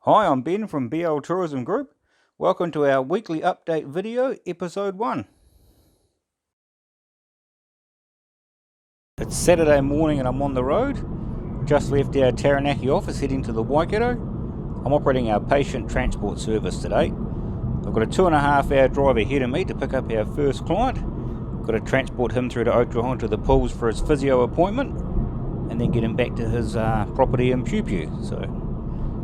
Hi, I'm Ben from BL Tourism Group. Welcome to our weekly update video, episode 1. It's Saturday morning and I'm on the road. Just left our Taranaki office heading to the Waikato. I'm operating our patient transport service today. I've got a 2.5 hour drive ahead of me to pick up our first client. Got to transport him through to Otahuanga to the pools for his physio appointment and then get him back to his property in Pupu. So,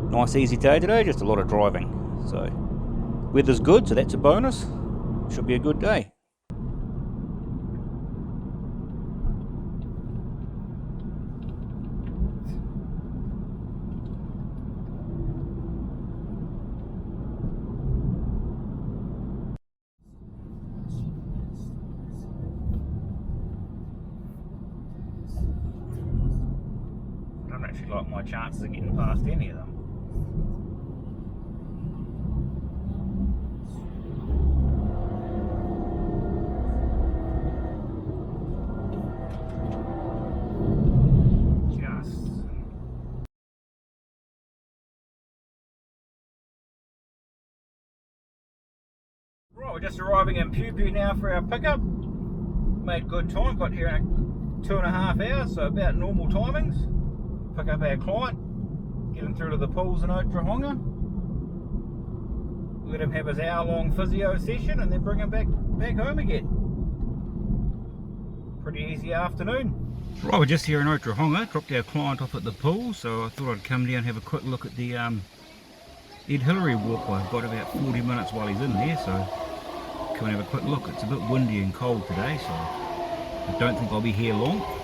nice easy day today, just a lot of driving. So, weather's good, so that's a bonus. Should be a good day. I don't actually like my chances of getting past any of them. Right, we're just arriving in Pupu now for our pickup. Made good time, got here in 2.5 hours, so about normal timings. Pick up our client, get him through to the pools in Otahuanga, let him have his hour-long physio session, and then bring him back home again. Pretty easy afternoon. Right, we're just here in Otahuanga, dropped our client off at the pool, so I thought I'd come down and have a quick look at the Ed Hillary walkway. I've got about 40 minutes while he's in there, so come and have a quick look. It's a bit windy and cold today, so I don't think I'll be here long.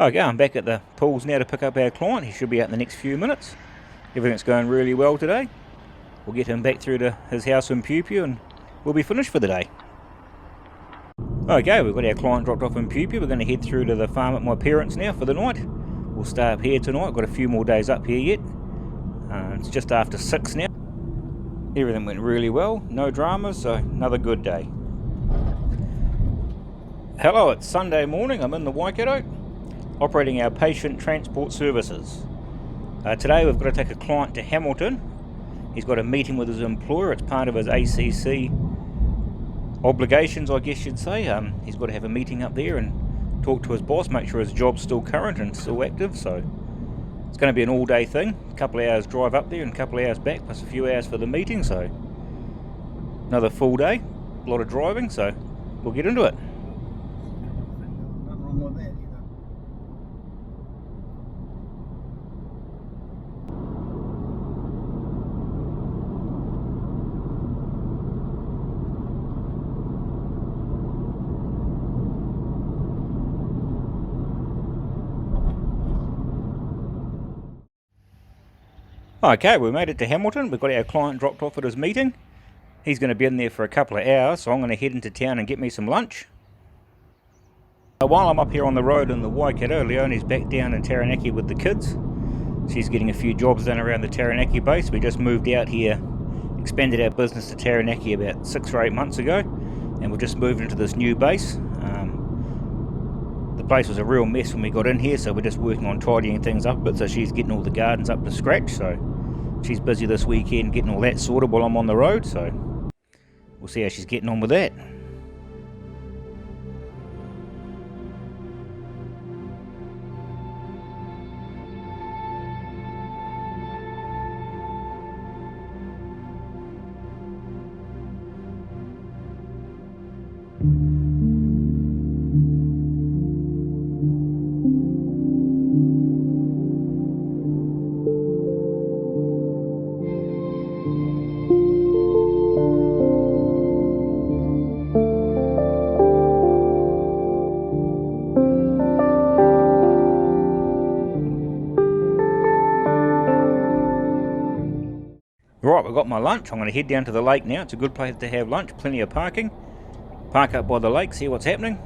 Okay, I'm back at the pools now to pick up our client. He should be out in the next few minutes. Everything's going really well today. We'll get him back through to his house in Pupu and we'll be finished for the day. Okay, we've got our client dropped off in Pupu. We're going to head through to the farm at my parents' now for the night. We'll stay up here tonight. Got a few more days up here yet. It's just after 6 now. Everything went really well, no dramas, so another good day. Hello, it's Sunday morning. I'm in the Waikato, operating our patient transport services. Today we've got to take a client to Hamilton. He's got a meeting with his employer. It's part of his ACC obligations, I guess you'd say. He's got to have a meeting up there and talk to his boss, make sure his job's still current and still active. So it's going to be an all-day thing. A couple of hours drive up there and a couple of hours back, plus a few hours for the meeting. So another full day, a lot of driving. So we'll get into it. Nothing wrong with that, Okay, we made it to Hamilton. We've got our client dropped off at his meeting. He's going to be in there for a couple of hours, so I'm going to head into town and get me some lunch. While I'm up here on the road in the Waikato, Leonie's back down in Taranaki with the kids. She's getting a few jobs done around the Taranaki base. We just moved out here, expanded our business to Taranaki about 6 or 8 months ago, and we've just moved into this new base. The place was a real mess when we got in here, so we're just working on tidying things up a bit, so she's getting all the gardens up to scratch, so she's busy this weekend getting all that sorted while I'm on the road, so we'll see how she's getting on with that. Right, we've got my lunch. I'm going to head down to the lake now. It's a good place to have lunch, plenty of parking. Park up by the lake, see what's happening.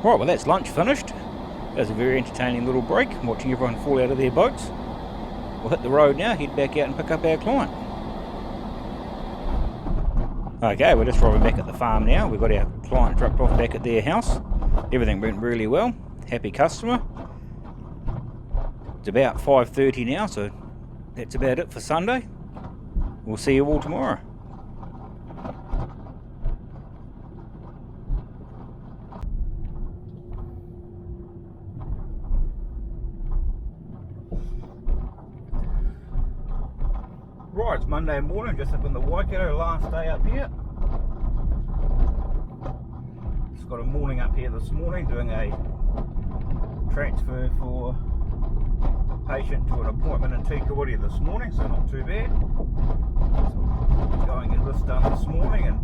Right, well that's lunch finished. That was a very entertaining little break, watching everyone fall out of their boats. We'll hit the road now, head back out and pick up our client. Okay, we're just driving back at the farm now. We've got our client dropped off back at their house. Everything went really well. Happy customer. It's about 5:30 now, so that's about it for Sunday. We'll see you all tomorrow. Right, it's Monday morning, just up in the Waikato, last day up here. Just got a morning up here this morning, doing a transfer for a patient to an appointment in Tikawiti this morning, so not too bad. So go and get this done this morning and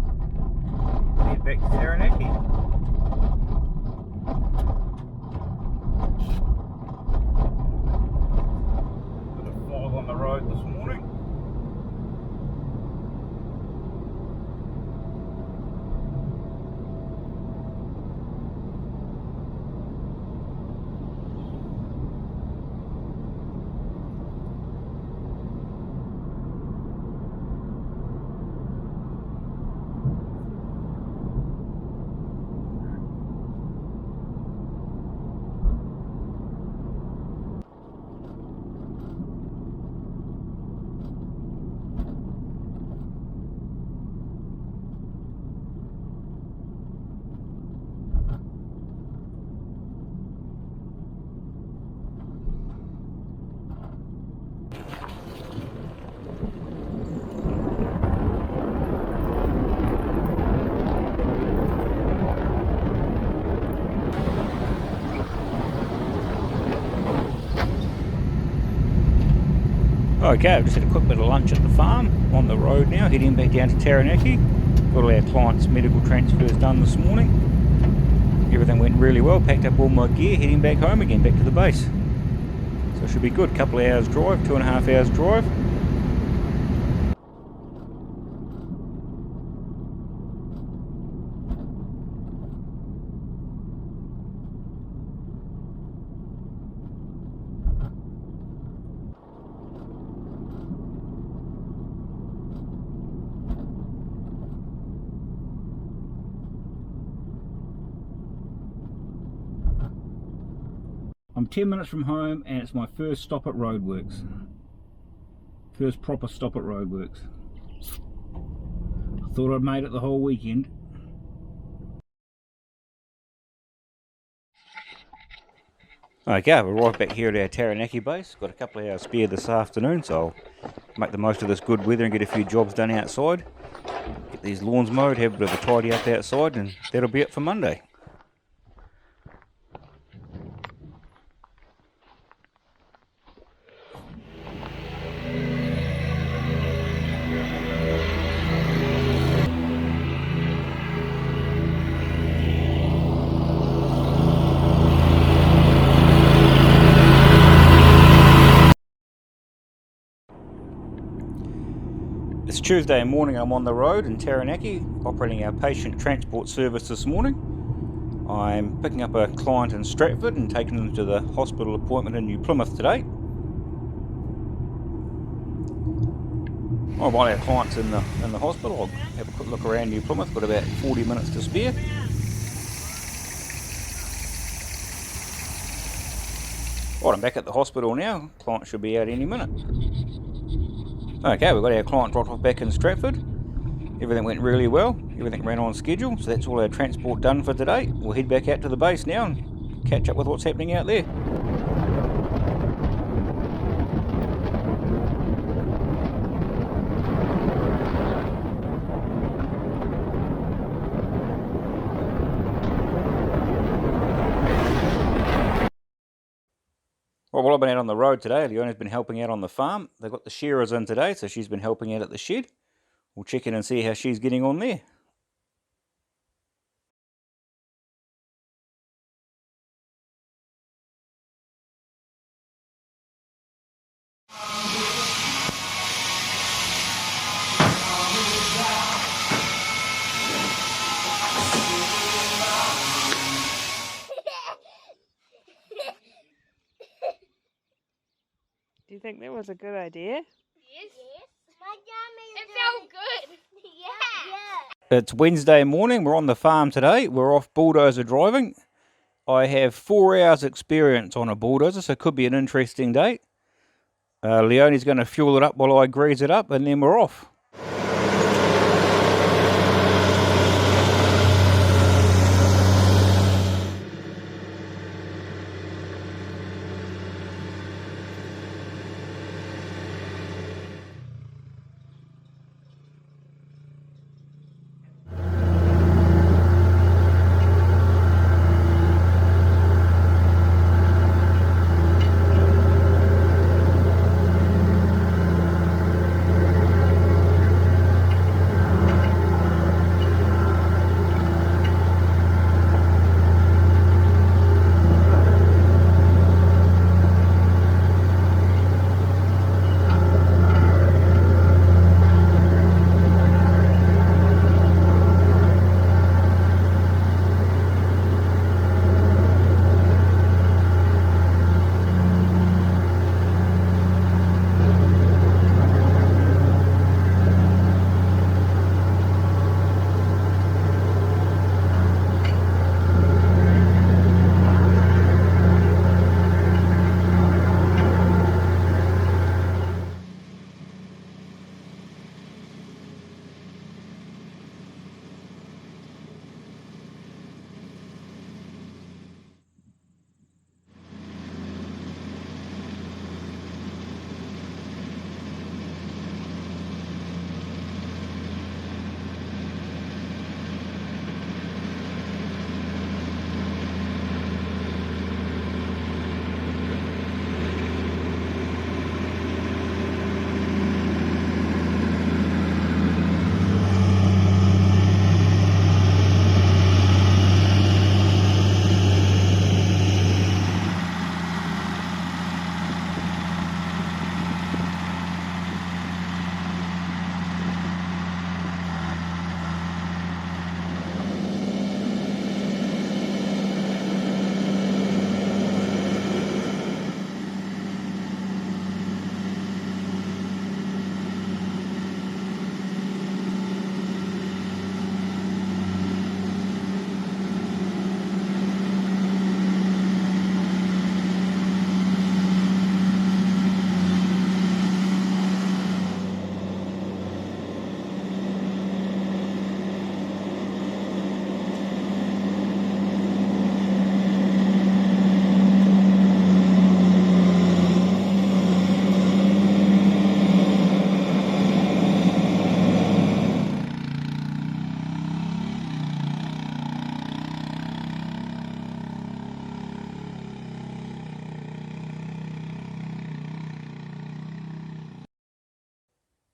head back to Taranaki. Bit of fog on the road this morning. Okay, I've just had a quick bit of lunch at the farm, on the road now, heading back down to Taranaki. Got all our clients' medical transfers done this morning. Everything went really well, packed up all my gear, heading back home again, back to the base. So it should be good, couple of hours drive, 2.5 hours drive. I'm 10 minutes from home and it's my first stop at Roadworks. First proper stop at Roadworks. I thought I'd made it the whole weekend. Okay, we're right back here at our Taranaki base. Got a couple of hours spare this afternoon, so I'll make the most of this good weather and get a few jobs done outside. Get these lawns mowed, have a bit of a tidy up outside, and that'll be it for Monday. It's Tuesday morning, I'm on the road in Taranaki, operating our patient transport service this morning. I'm picking up a client in Stratford and taking them to the hospital appointment in New Plymouth today. Well, while our client's in the hospital, I'll have a quick look around New Plymouth. Got about 40 minutes to spare. Right, I'm back at the hospital now. Client should be out any minute. Okay, we've got our client dropped off back in Stratford. Everything went really well. Everything ran on schedule, so that's all our transport done for today. We'll head back out to the base now and catch up with what's happening out there. Well, while I've been out on the road today, Leona's been helping out on the farm. They've got the shearers in today, so she's been helping out at the shed. We'll check in and see how she's getting on there. Do you think that was a good idea? Yes. It felt good. Yeah. It's Wednesday morning. We're on the farm today. We're off bulldozer driving. I have 4 hours experience on a bulldozer, so it could be an interesting day. Leonie's going to fuel it up while I grease it up, and then we're off.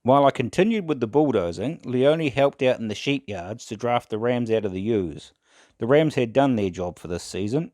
While I continued with the bulldozing, Leonie helped out in the sheep yards to draft the rams out of the ewes. The rams had done their job for this season.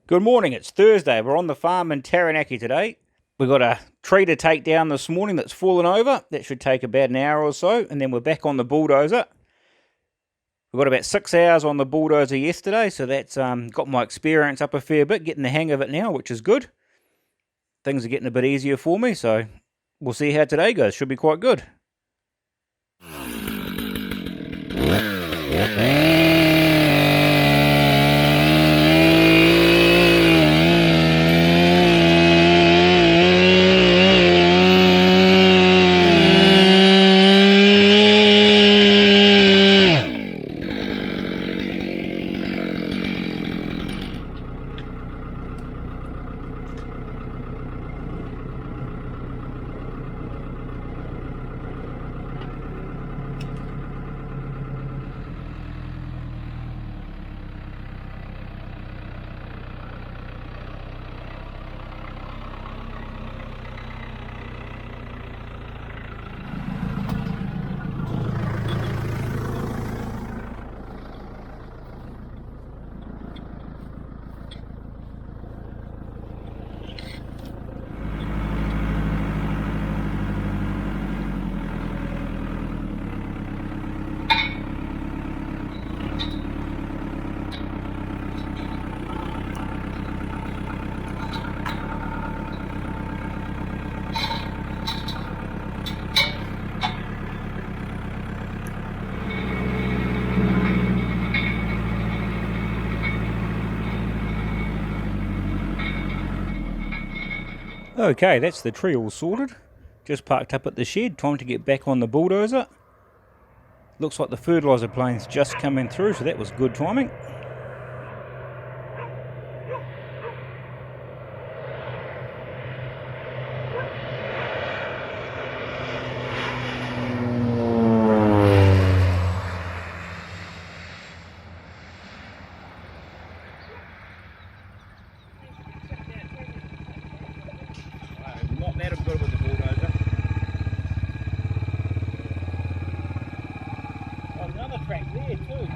Good morning, it's Thursday. We're on the farm in Taranaki today. We've got a tree to take down this morning that's fallen over. That should take about an hour or so, and then we're back on the bulldozer. We got about 6 hours on the bulldozer yesterday, so that's got my experience up a fair bit, getting the hang of it now, which is good. Things are getting a bit easier for me, so we'll see how today goes. Should be quite good. Okay, that's the tree all sorted. Just parked up at the shed, time to get back on the bulldozer. Looks like the fertiliser plane's just coming through, so that was good timing. Not that good with the bulldozer. Oh, another track there too.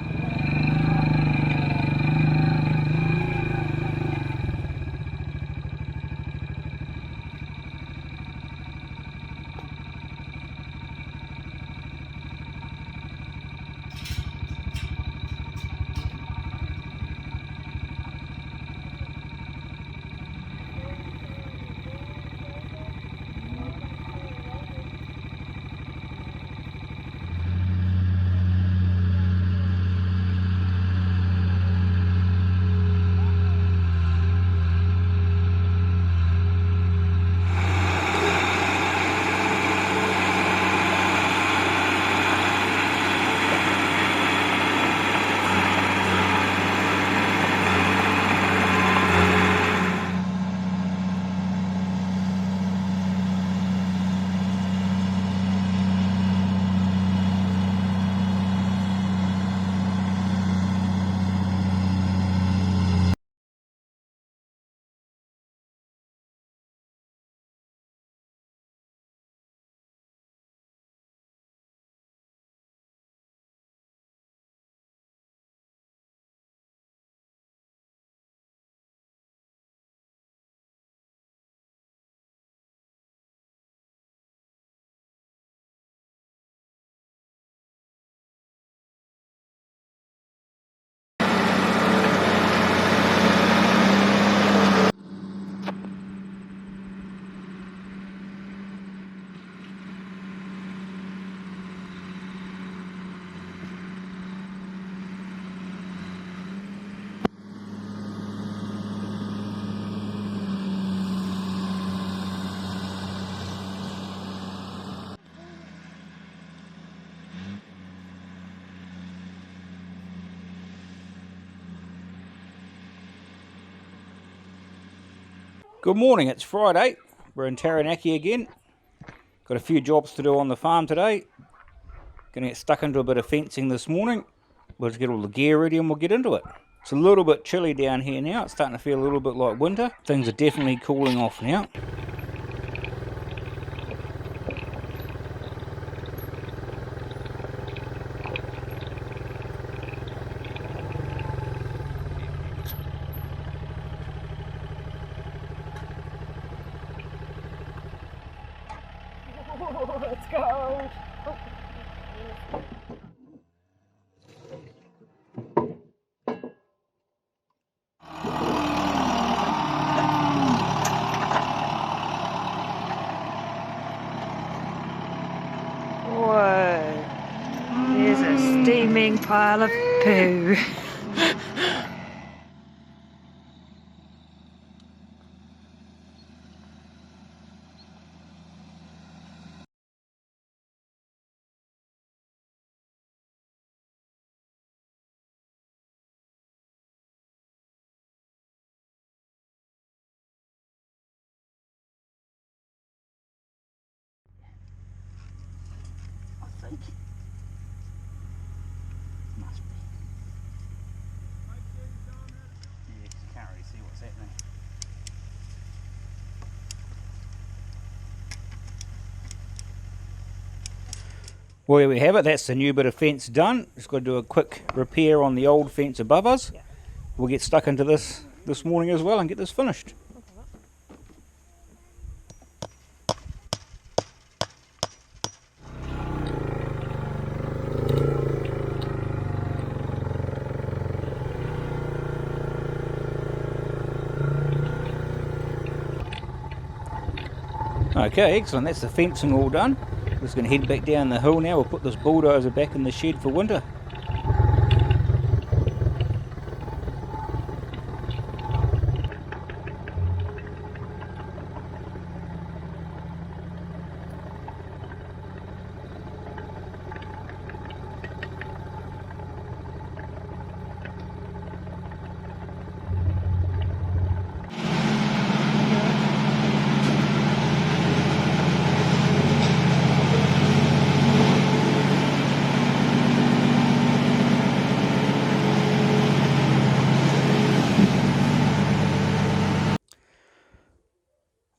Good morning, it's Friday. We're in Taranaki again. Got a few jobs to do on the farm today. Gonna get stuck into a bit of fencing this morning. We'll just get all the gear ready and we'll get into it. It's a little bit chilly down here now. It's starting to feel a little bit like winter. Things are definitely cooling off now. Let's go. Whoa. There's a steaming pile of poo. I think. Must be. Yeah, you can't really see what's happening. Well, there we have it. That's the new bit of fence done. Just got to do a quick repair on the old fence above us. Yeah. We'll get stuck into this morning as well and get this finished. Okay, excellent. That's the fencing all done. Just going to head back down the hill now. We'll put this bulldozer back in the shed for winter.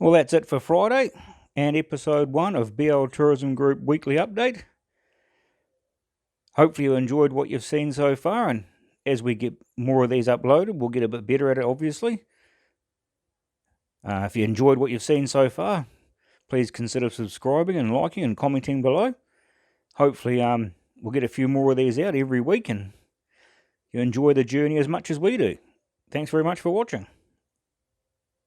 Well, that's it for Friday and episode 1 of BL Tourism Group Weekly Update. Hopefully you enjoyed what you've seen so far, and as we get more of these uploaded, we'll get a bit better at it, obviously. If you enjoyed what you've seen so far, please consider subscribing and liking and commenting below. Hopefully we'll get a few more of these out every week and you enjoy the journey as much as we do. Thanks very much for watching.